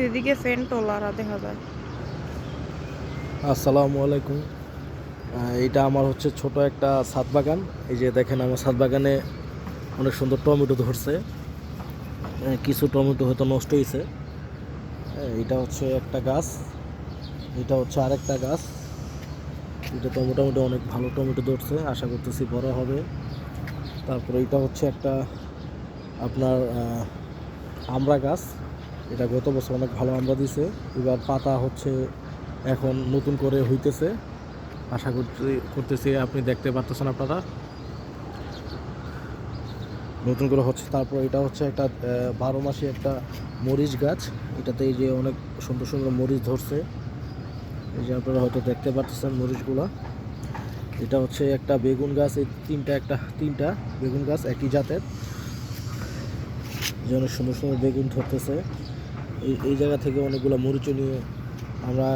এদিকে ফ্যান তোলারা দেখা যায়। আসসালামু আলাইকুম। এইটা আমার হচ্ছে ছোট একটা ছাদ বাগান। এই যে দেখেন আমার ছাদ বাগানে অনেক সুন্দর টমেটো ধরছে। কিছু টমেটো হয়তো নষ্ট হয়েছে। এটা হচ্ছে একটা গাছ, এটা হচ্ছে আরেকটা গাছ। এটা তো মোটামুটি অনেক ভালো টমেটো ধরছে, আশা করতেছি বড় হবে। তারপরে এটা হচ্ছে একটা আপনার আমড়া গাছ। এটা গত বছর অনেক ভালো আমড়া দিছে, এবার পাতা হচ্ছে এখন নতুন করে হইতেছে। আশা করতেছি আপনি দেখতে পারতেছেন, আপনারা নতুন করে হচ্ছে। তারপর এটা হচ্ছে একটা 12 মাসি একটা মরিচ গাছ। এটাতে এই যে অনেক সুন্দর সুন্দর মরিচ ধরছে, এই যে আপনারা হয়তো দেখতে পারতেছেন মরিচগুলা। এটা হচ্ছে একটা বেগুন গাছ, এই তিনটা বেগুন গাছ একই জাতের, যে অনেক সুন্দর সুন্দর বেগুন ধরতেছে। এই জায়গা থেকে অনেকগুলো মরিচও নিয়ে আমরা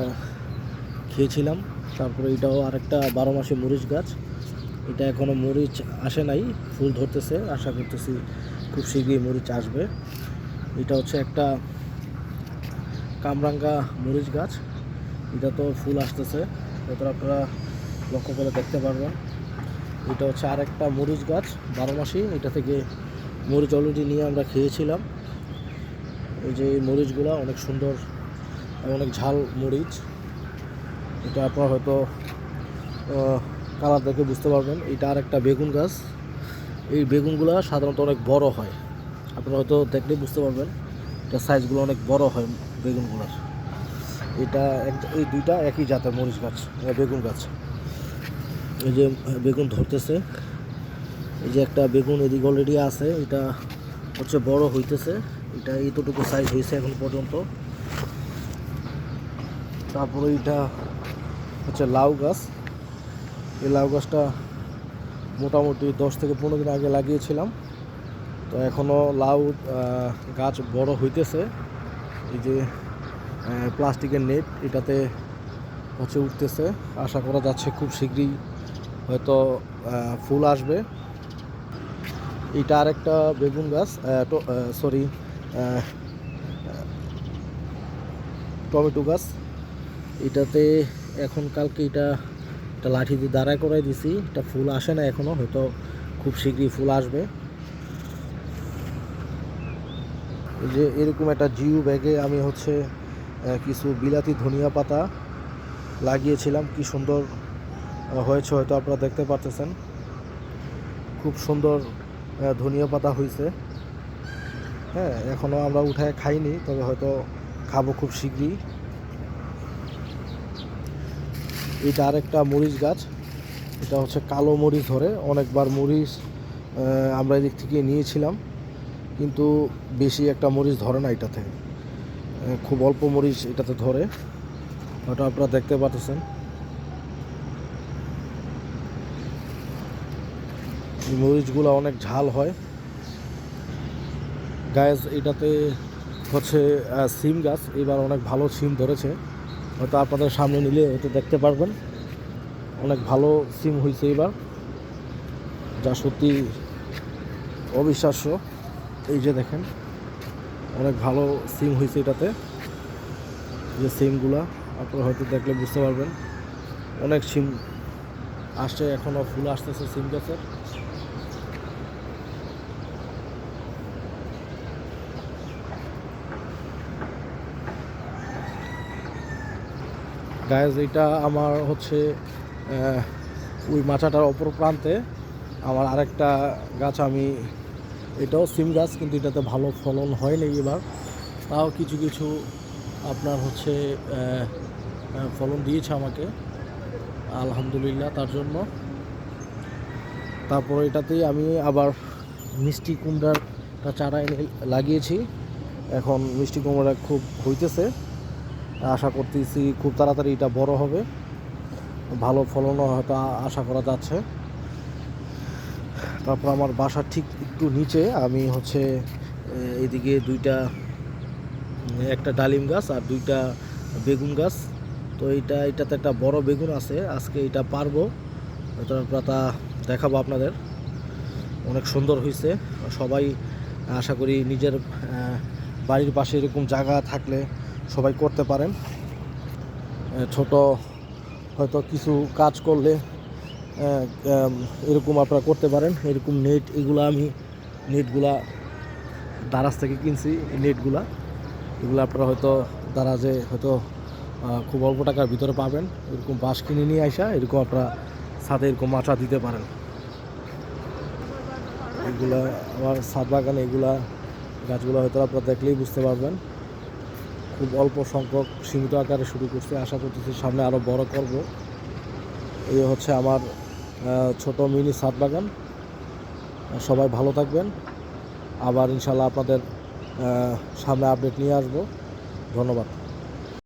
খেয়েছিলাম। তারপরে এটাও আরেকটা 12 মাসি মরিচ গাছ। এটা এখনও মরিচ আসে নাই, ফুল ধরতেছে, আশা করতেছি খুব শীঘ্রই মরিচ আসবে। এটা হচ্ছে একটা কামরাঙ্গা মরিচ গাছ, এটা তো ফুল আসতেছে, এটা আপনারা লক্ষ্য করে দেখতে পারবেন। এটা হচ্ছে আরেকটা মরিচ গাছ 12 মাসি, এটা থেকে মরিচ অলরেডি নিয়ে আমরা খেয়েছিলাম। এই যে এই মরিচগুলো অনেক সুন্দর, অনেক ঝাল মরিচ। এটা আপনারা হয়তো কালার দেখে বুঝতে পারবেন। এটা আরেকটা বেগুন গাছ, এই বেগুনগুলো সাধারণত অনেক বড় হয়, আপনারা হয়তো দেখলেই বুঝতে পারবেন, এটা সাইজগুলো অনেক বড় হয় বেগুনগুলোর। এটা এই দুইটা একই জাতের মরিচ গাছ, বেগুন গাছ। এই যে বেগুন ধরতেছে, এই যে একটা বেগুন এদিকে অলরেডি আছে, এটা হচ্ছে বড় হইতেছে, এটা এতটুকু সাইজ হয়েছে এখন পর্যন্ত। তারপরে এটা হচ্ছে লাউ গাছ। এই লাউ গাছটা মোটামুটি 10 থেকে 15 দিন আগে লাগিয়েছিলাম, তো এখনও লাউ গাছ বড় হইতেছে। এই যে প্লাস্টিকের নেট এটাতে হচ্ছে উঠতেছে, আশা করা যাচ্ছে খুব শীঘ্রই হয়তো ফুল আসবে। এটা আরেকটা বেগুন গাছ, সরি টমেটো গাছ। এটাতে এখন কালকে এটা লাঠি দিয়ে দাঁড়া করাই দিছি, এটা ফুল আসে না এখনও, হয়তো খুব শীঘ্রই ফুল আসবে। এই যে এরকম একটা জিও ব্যাগে আমি হচ্ছে কিছু বিলাতি ধনিয়া পাতা লাগিয়েছিলাম, কি সুন্দর হয়েছে হয়তো আপনারা দেখতে পারতেছেন, খুব সুন্দর ধনিয়া পাতা হয়েছে। হ্যাঁ, এখনও আমরা উঠায় খাইনি, তবে হয়তো খাবো খুব শীঘ্রই। এটা আরেকটা মরিচ গাছ, এটা হচ্ছে কালো মরিচ ধরে, অনেকবার মরিচ আমরা এদিক থেকে নিয়েছিলাম, কিন্তু বেশি একটা মরিচ ধরে না এটাতে, খুব অল্প মরিচ এটাতে ধরে, হয়তো আপনারা দেখতে পাচ্ছেন। এই মরিচগুলো অনেক ঝাল হয়। গাছ এটাতে হচ্ছে সিম গাছ, এবার অনেক ভালো সিম ধরেছে, হয়তো আপনাদের সামনে নিলে হয়তো দেখতে পারবেন, অনেক ভালো সিম হয়েছে এবার, যা সত্যি অবিশ্বাস্য। এই যে দেখেন অনেক ভালো সিম হয়েছে এটাতে, যে সিমগুলা আপনারা হয়তো দেখলে বুঝতে পারবেন, অনেক সিম আসছে, এখনও ফুল আসতেছে সিম গাছের। গাছ এটা আমার হচ্ছে ওই মাচাটার অপর প্রান্তে আমার আরেকটা গাছ, আমি এটাও সিম গাছ, কিন্তু এটাতে ভালো ফলন হয়নি এবার, তাও কিছু কিছু আপনার হচ্ছে ফলন দিয়েছে আমাকে, আলহামদুলিল্লাহ তার জন্য। তারপর এটাতেই আমি আবার মিষ্টি কুমড়াটা চারা এনে লাগিয়েছি, এখন মিষ্টি কুমড়া খুব হইতেছে, আশা করতেছি খুব তাড়াতাড়ি এটা বড় হবে, ভালো ফলনও হয়তো আশা করা যাচ্ছে। তারপর আমার বাসার ঠিক একটু নিচে আমি হচ্ছে এদিকে একটা ডালিম গাছ আর দুইটা বেগুন গাছ, তো এটাতে একটা বড় বেগুন আছে, আজকে এটা পারবো, তা দেখাবো আপনাদের, অনেক সুন্দর হয়েছে। সবাই আশা করি নিজের বাড়ির পাশে এরকম জায়গা থাকলে সবাই করতে পারেন। ছোট হয়তো কিছু কাজ করলে এরকম আপনারা করতে পারেন। এরকম নেট, এগুলো আমি নেটগুলা দারাজ থেকে কিনছি। এই নেটগুলা এগুলো আপনারা হয়তো দারাজে হয়তো খুব অল্প টাকার ভিতরে পাবেন। এরকম বাঁশ কিনে নিয়ে আসা এরকম আপনারা ছাদে এরকম মাচা দিতে পারেন। এগুলা আমার ছাদ বাগানে, এগুলা গাছগুলো হয়তো আপনারা দেখলেই বুঝতে পারবেন। খুব অল্প সংখ্যক সীমিত আকারে শুরু করছে, আশা করতেছি সামনে আরও বড় করব। এই হচ্ছে আমার ছোট মিনি ছাদ বাগান। সবাই ভালো থাকবেন। আবার ইনশাল্লাহ আপনাদের সামনে আপডেট নিয়ে আসবো। ধন্যবাদ।